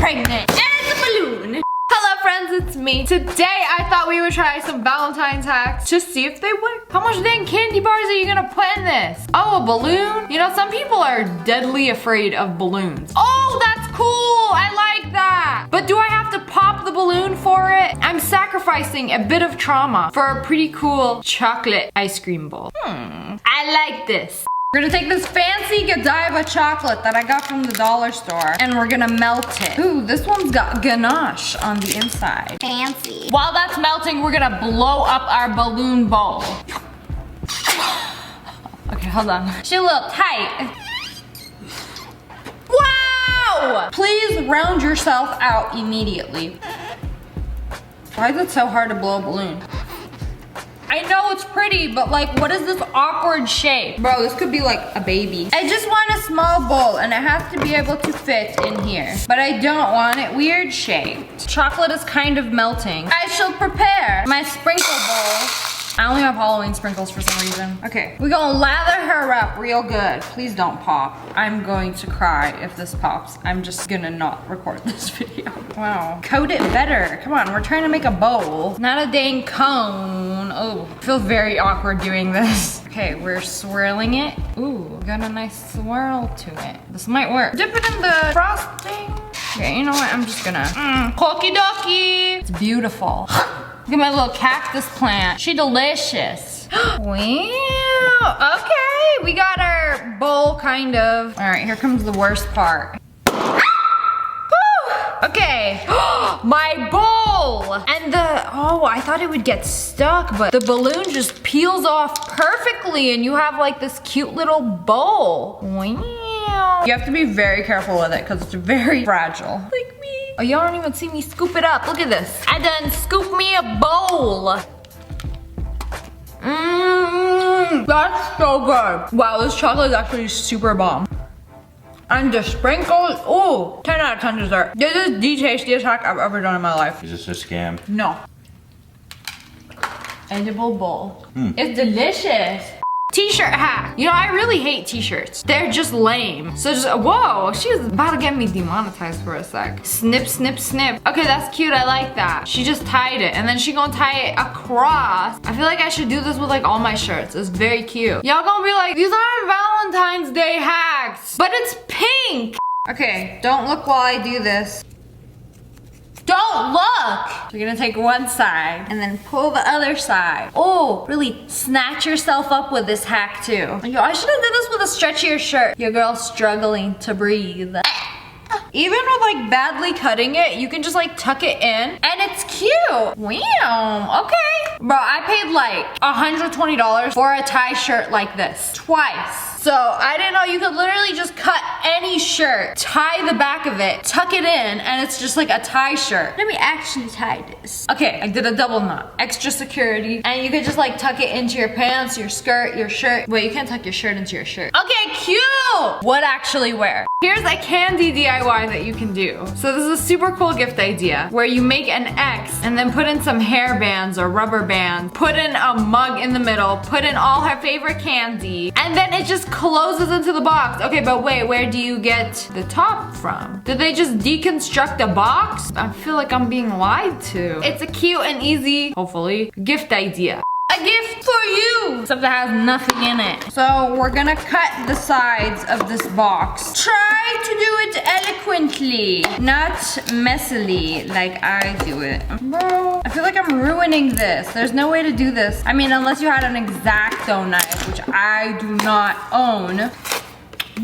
pregnant. And it's a balloon. Hello friends, it's me. Today I thought we would try some Valentine's hacks to see if they work. How much dang candy bars are you gonna put in this? Oh, a balloon? You know, some people are deadly afraid of balloons. Oh, that's cool. I like that. But do I have to pop the balloon for it? I'm sacrificing a bit of trauma for a pretty cool chocolate ice cream bowl. I like this. We're gonna take this fancy Godiva chocolate that I got from the dollar store and we're gonna melt it. Ooh, this one's got ganache on the inside. Fancy. While that's melting, we're gonna blow up our balloon bowl. Okay, hold on. She's a little tight. Wow! Please round yourself out immediately. Why is it so hard to blow a balloon? I know it's pretty, but like, what is this awkward shape? Bro, this could be like a baby. I just want a small bowl and it has to be able to fit in here. But I don't want it weird shaped. Chocolate is kind of melting. I shall prepare my sprinkle bowl. I only have Halloween sprinkles for some reason. Okay, we're gonna lather her up real good. Please don't pop. I'm going to cry if this pops. I'm just gonna not record this video. Wow, coat it better. Come on, we're trying to make a bowl, not a dang cone. Oh, I feel very awkward doing this. Okay, we're swirling it. Ooh, got a nice swirl to it. This might work. Dip it in the frosting. Okay, you know what? I'm just gonna, okie dokie. It's beautiful. Look at my little cactus plant. She delicious. Wow, okay. We got our bowl kind of. All right, here comes the worst part. Okay, my bowl! And oh, I thought it would get stuck, but the balloon just peels off perfectly and you have like this cute little bowl. Wow. You have to be very careful with it because it's very fragile. Like me. Oh, y'all don't even see me scoop it up. Look at this. I done scooped me a bowl. That's so good. Wow, this chocolate is actually super bomb. And the sprinkles, ooh, 10 out of 10 dessert. This is the tastiest hack I've ever done in my life. Is this a scam? No. Edible bowl. It's delicious. T-shirt hack. You know, I really hate t-shirts. They're just lame. So just, whoa, she was about to get me demonetized for a sec. Snip, snip, snip. Okay, that's cute, I like that. She just tied it and then she gonna tie it across. I feel like I should do this with like all my shirts. It's very cute. Y'all gonna be like, these aren't Valentine's Day hacks, but it's pink. Okay, don't look while I do this. Don't look! You're gonna take one side and then pull the other side. Oh, really snatch yourself up with this hack too. Yo, I should have did this with a stretchier shirt. Your girl's struggling to breathe. Even with like badly cutting it, you can just like tuck it in and it's cute. Wow, okay. Bro, I paid like $120 for a tie shirt like this, twice. So I didn't know you could literally just cut any shirt, tie the back of it, tuck it in, and it's just like a tie shirt. Let me actually tie this. Okay, I did a double knot, extra security, and you could just like tuck it into your pants, your skirt, your shirt. Wait, you can't tuck your shirt into your shirt. Okay, cute! What actually wear? Here's a candy DIY that you can do. So this is a super cool gift idea where you make an X and then put in some hair bands or rubber bands, put in a mug in the middle, put in all her favorite candy, and then it just closes into the box. Okay, but wait, where do you get the top from? Did they just deconstruct the box? I feel like I'm being lied to. It's a cute and easy, hopefully, gift idea. A gift for you! Except it has nothing in it. So we're gonna cut the sides of this box. Try to do it eloquently, not messily like I do it. Bro, I feel like I'm ruining this. There's no way to do this. I mean, unless you had an X-Acto knife, which I do not own.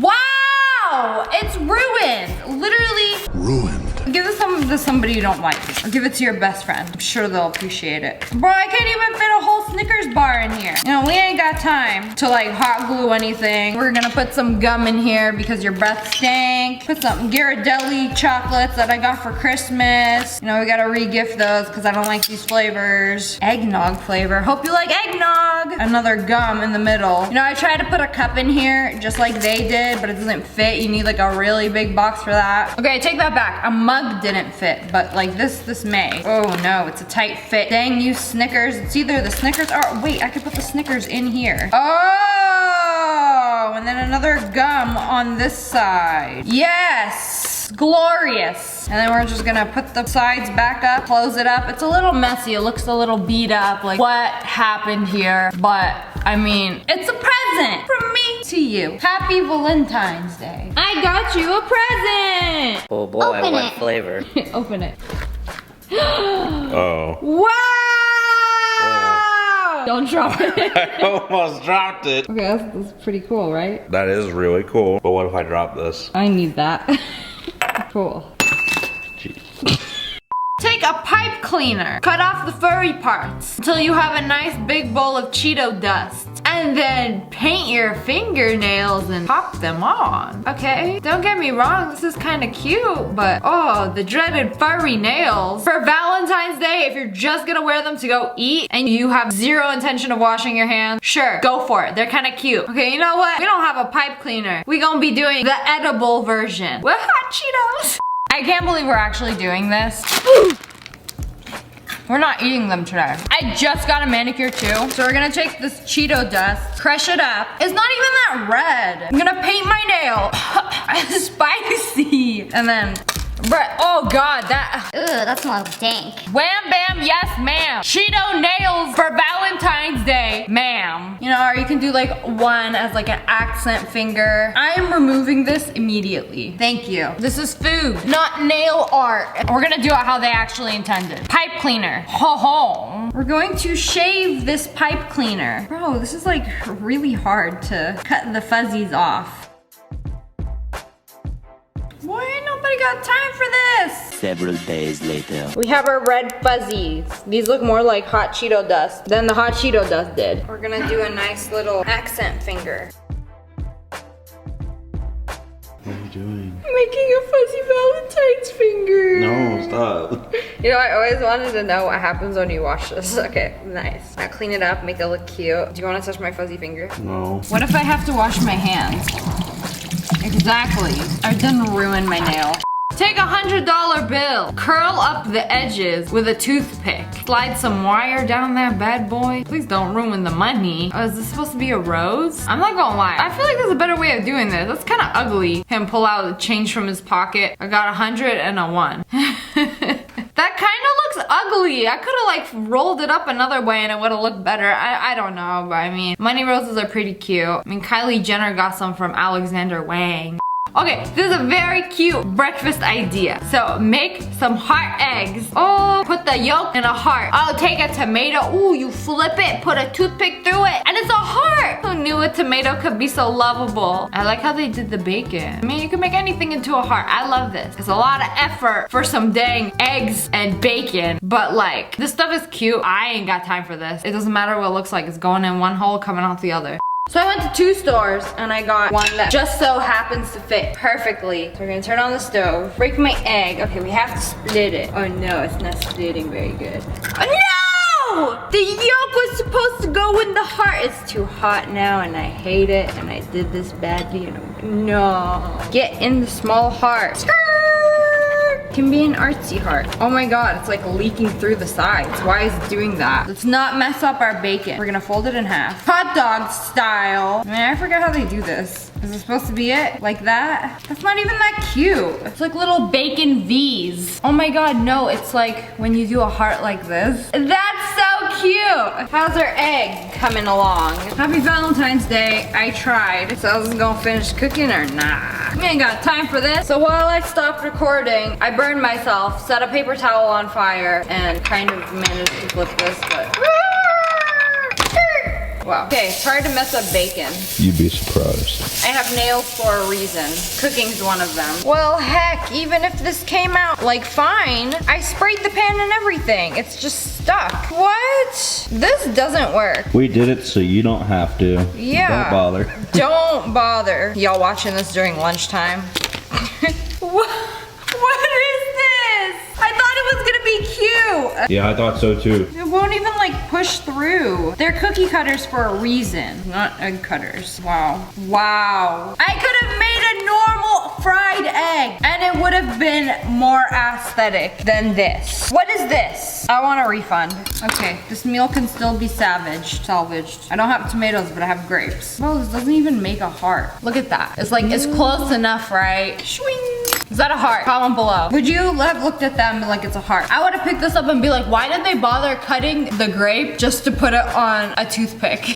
Wow! It's ruined! Literally ruined. Give this to somebody you don't like. Or give it to your best friend. I'm sure they'll appreciate it. Bro, I can't even fit a whole Snickers bar in here. You know, we ain't got time to like hot glue anything. We're gonna put some gum in here because your breath stank. Put some Ghirardelli chocolates that I got for Christmas. You know, we gotta re-gift those because I don't like these flavors. Eggnog flavor. Hope you like eggnog. Another gum in the middle. You know, I tried to put a cup in here just like they did, but it doesn't fit. You need like a really big box for that. Okay, take that back. A mug didn't fit, but like this may. Oh no, it's a tight fit. Dang you Snickers. It's either the Snickers or, wait, I could put the Snickers in here. Oh, and then another gum on this side. Yes. It's glorious. And then we're just gonna put the sides back up, close it up. It's a little messy. It looks a little beat up. Like, what happened here? But, I mean, it's a present from me to you. Happy Valentine's Day. I got you a present. Oh boy, what flavor? Open it. Oh. Wow! Oh. Don't drop it. I almost dropped it. Okay, that's pretty cool, right? That is really cool. But what if I drop this? I need that. Cool. Jeez. Take a pipe cleaner, cut off the furry parts until you have a nice big bowl of Cheeto dust. And then paint your fingernails and pop them on, okay? Don't get me wrong, this is kind of cute, but oh, the dreaded furry nails. For Valentine's Day, if you're just gonna wear them to go eat and you have zero intention of washing your hands, sure, go for it. They're kind of cute. Okay, you know what? We don't have a pipe cleaner. We gonna be doing the edible version with hot Cheetos. I can't believe we're actually doing this. We're not eating them today. I just got a manicure too. So we're gonna take this Cheeto dust, crush it up. It's not even that red. I'm gonna paint my nail. Spicy. And then, oh God, that. Ugh, that smells dank. Wham bam, yes ma'am. Cheeto nails for Valentine's Day, ma'am. You know, or you can do like one as like an accent finger. I am removing this immediately. Thank you. This is food, not nail art. We're gonna do it how they actually intended. Pipe cleaner, ho ho. We're going to shave this pipe cleaner. Bro, this is like really hard to cut the fuzzies off. Boy, ain't nobody got time for this. Several days later. We have our red fuzzies. These look more like hot Cheeto dust than the hot Cheeto dust did. We're gonna do a nice little accent finger. What are you doing? Making a fuzzy Valentine's finger. No, stop. You know, I always wanted to know what happens when you wash this. Okay, nice. Now clean it up, make it look cute. Do you want to touch my fuzzy finger? No. What if I have to wash my hands? Exactly. I didn't ruin my nail. Take a $100 bill, curl up the edges with a toothpick. Slide some wire down that bad boy. Please don't ruin the money. Oh, is this supposed to be a rose? I'm not gonna lie. I feel like there's a better way of doing this. That's kind of ugly. Him pull out the change from his pocket. I got 100 and a 1. That kind of looks ugly. I could have like rolled it up another way and it would have looked better. I don't know, but I mean, money roses are pretty cute. I mean, Kylie Jenner got some from Alexander Wang. Okay, this is a very cute breakfast idea. So make some hot eggs. Oh, put the yolk in a heart. Oh, take a tomato. Ooh, you flip it, put a toothpick through it, and it's a heart. Who knew a tomato could be so lovable? I like how they did the bacon. I mean, you can make anything into a heart. I love this. It's a lot of effort for some dang eggs and bacon, but like, this stuff is cute. I ain't got time for this. It doesn't matter what it looks like. It's going in one hole, coming out the other. So I went to 2 stores and I got one that just so happens to fit perfectly. So we're gonna turn on the stove, break my egg. Okay, we have to split it. Oh no, it's not splitting very good. Oh no! The yolk was supposed to go in the heart. It's too hot now and I hate it and I did this badly and no. Get in the small heart. Skirt! Can be an artsy heart. Oh my God, it's like leaking through the sides. Why is it doing that? Let's not mess up our bacon. We're gonna fold it in half. Hot dog style. I mean, I forget how they do this. Is it supposed to be it? Like that? That's not even that cute. It's like little bacon V's. Oh my God, no, it's like when you do a heart like this. That's so cute. How's our egg coming along? Happy Valentine's Day. I tried. So I was gonna finish cooking or nah. We ain't got time for this. So while I stopped recording, I burned myself, set a paper towel on fire, and kind of managed to flip this, but wow. Okay, it's hard to mess up bacon. You'd be surprised. I have nails for a reason. Cooking's one of them. Well, heck, even if this came out like fine, I sprayed the pan and everything. It's just stuck. What? This doesn't work. We did it so you don't have to. Yeah. Don't bother. Don't bother. Y'all watching this during lunchtime? What is this? I thought it was gonna be cute. Yeah, I thought so too. It won't even like push through. They're cookie cutters for a reason, not egg cutters. Wow. Wow. I could have made a normal fried egg and it would have been more aesthetic than this. What is this? I want a refund. Okay, this meal can still be salvaged. I don't have tomatoes, but I have grapes. Well, this doesn't even make a heart. Look at that. It's like, it's close enough, right? Shwing. Is that a heart? Comment below. Would you have looked at them like it's a heart? I would have picked this up and be like, why did they bother cutting the grape just to put it on a toothpick?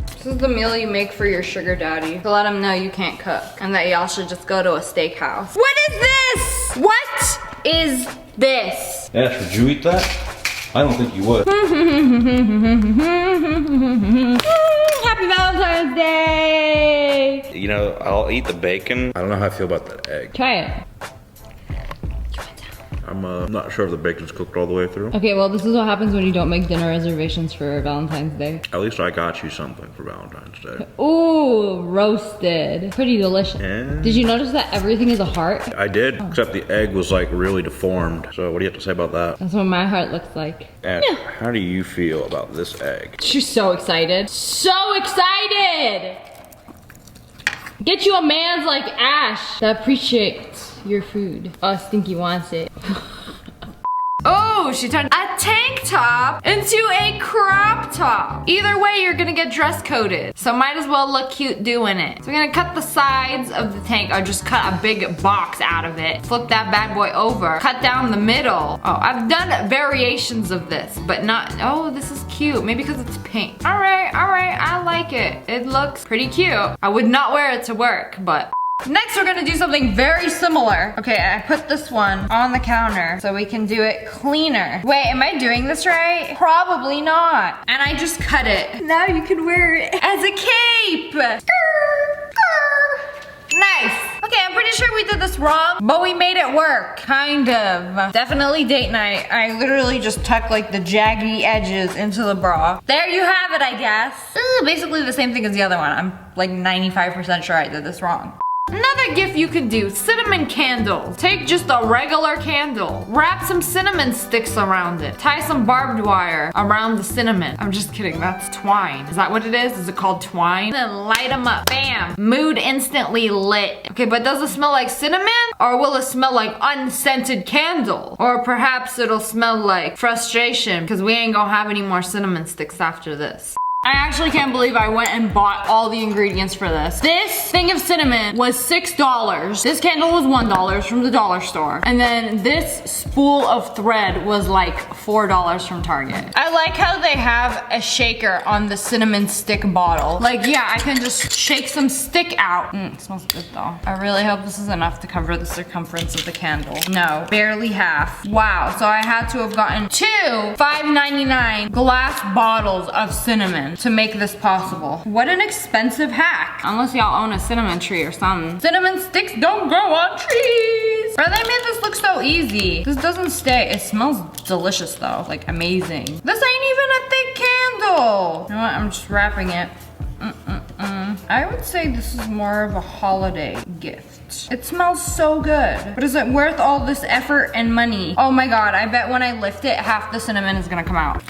This is the meal you make for your sugar daddy to let him know you can't cook and that y'all should just go to a steakhouse. What is this? What is this? Ash, would you eat that? I don't think you would. Happy Valentine's Day! You know, I'll eat the bacon. I don't know how I feel about that egg. Try it. I'm not sure if the bacon's cooked all the way through. Okay, well, this is what happens when you don't make dinner reservations for Valentine's Day. At least I got you something for Valentine's Day. Ooh, roasted. Pretty delicious. And Did you notice that everything is a heart? I did, except the egg was like really deformed. So what do you have to say about that? That's what my heart looks like. Ash, how do you feel about this egg? She's so excited. So excited! Get you a man's like Ash that appreciates your food. Oh, Stinky wants it. Oh, she turned a tank top into a crop top. Either way, you're gonna get dress coded. So might as well look cute doing it. So we're gonna cut the sides of the tank, or just cut a big box out of it. Flip that bad boy over. Cut down the middle. Oh, I've done variations of this, but not, oh, this is cute. Maybe because it's pink. All right, I like it. It looks pretty cute. I would not wear it to work, but. Next, we're gonna do something very similar. Okay, I put this one on the counter so we can do it cleaner. Wait, am I doing this right? Probably not. And I just cut it. Now you can wear it as a cape. Nice. Okay, I'm pretty sure we did this wrong, but we made it work. Kind of. Definitely date night. I literally just tucked like the jaggy edges into the bra. There you have it, I guess. This is basically the same thing as the other one. I'm like 95% sure I did this wrong. Another gift you can do, cinnamon candles. Take just a regular candle, wrap some cinnamon sticks around it, tie some barbed wire around the cinnamon. I'm just kidding, that's twine. Is that what it is? Is it called twine? Then light them up, bam. Mood instantly lit. Okay, but does it smell like cinnamon? Or will it smell like unscented candle? Or perhaps it'll smell like frustration because we ain't gonna have any more cinnamon sticks after this. I actually can't believe I went and bought all the ingredients for this. This thing of cinnamon was $6. This candle was $1 from the dollar store. And then this spool of thread was like $4 from Target. I like how they have a shaker on the cinnamon stick bottle. Like, yeah, I can just shake some stick out. It smells good though. I really hope this is enough to cover the circumference of the candle. No, barely half. Wow, so I had to have gotten two $5.99 glass bottles of cinnamon to make this possible. What an expensive hack. Unless y'all own a cinnamon tree or something. Cinnamon sticks don't grow on trees. Bro, they made this look so easy. This doesn't stay. It smells delicious though, like amazing. This ain't even a thick candle. You know what, I'm just wrapping it. I would say this is more of a holiday gift. It smells so good, but is it worth all this effort and money? Oh my God, I bet when I lift it, half the cinnamon is gonna come out.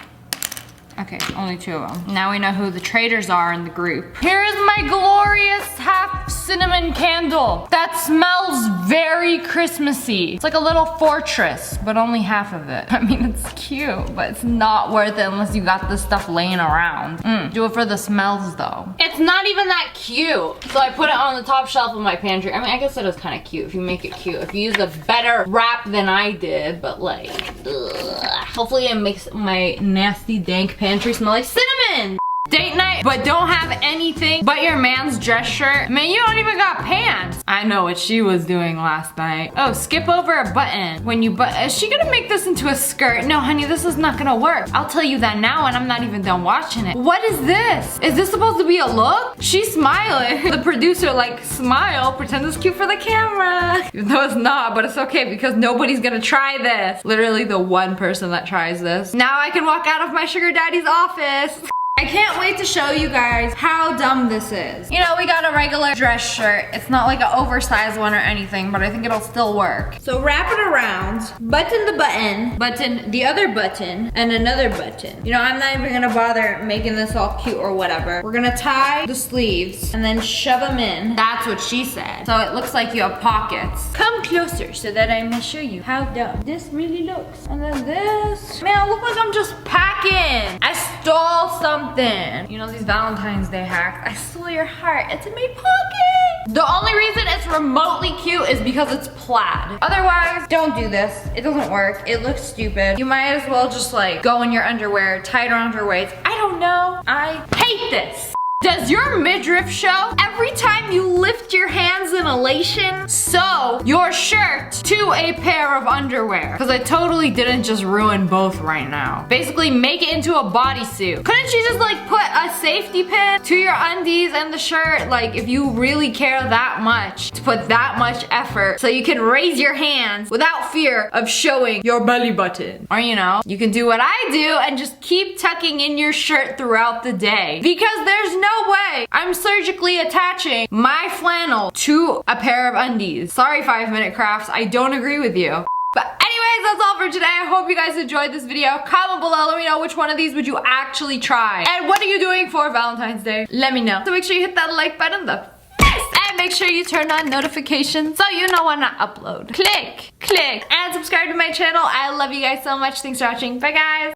Okay, only two of them. Now we know who the traitors are in the group. Here is my glorious half cinnamon candle that smells very Christmassy. It's like a little fortress, but only half of it. I mean, it's cute, but it's not worth it unless you got this stuff laying around. Do it for the smells though. It's not even that cute. So I put it on the top shelf of my pantry. I mean, I guess it is kind of cute if you make it cute. If you use a better wrap than I did, but like, ugh. Hopefully it makes my nasty dank pantry smell like cinnamon. Date night, but don't have anything but your man's dress shirt. Man, you don't even got pants. I know what she was doing last night. Oh, skip over a button. When you is she gonna make this into a skirt? No, honey, this is not gonna work. I'll tell you that now and I'm not even done watching it. What is this? Is this supposed to be a look? She's smiling. The producer like, smile, pretend it's cute for the camera. Even though it's not, but it's okay because nobody's gonna try this. Literally the one person that tries this. Now I can walk out of my sugar daddy's office. I can't wait to show you guys how dumb this is. You know, we got a regular dress shirt. It's not like an oversized one or anything, but I think it'll still work. So wrap it around, button the button, button the other button, and another button. You know, I'm not even gonna bother making this all cute or whatever. We're gonna tie the sleeves and then shove them in. That's what she said. So it looks like you have pockets. Come closer so that I may show you how dumb this really looks. And then this. Man, I look like I'm just packing. I stole something. You know these Valentine's Day hacks? I stole your heart. It's in my pocket. The only reason it's remotely cute is because it's plaid. Otherwise, don't do this. It doesn't work. It looks stupid. You might as well just like go in your underwear, tie it around your waist. I don't know. I hate this. Does your midriff show? Every time you lift your hands in elation, sew your shirt to a pair of underwear. Because I totally didn't just ruin both right now. Basically, make it into a bodysuit. Couldn't you just like put a safety pin to your undies and the shirt? Like, if you really care that much, to put that much effort, so you can raise your hands without fear of showing your belly button. Or you know, you can do what I do and just keep tucking in your shirt throughout the day. Because there's no way I'm surgically attaching my flannel to a pair of undies. Sorry, 5-minute crafts, I don't agree with you. But anyways, that's all for today. I hope you guys enjoyed this video. Comment below, let me know which one of these would you actually try. And what are you doing for Valentine's Day? Let me know. So make sure you hit that like button, and make sure you turn on notifications so you know when I upload. Click, and subscribe to my channel. I love you guys so much. Thanks for watching. Bye guys.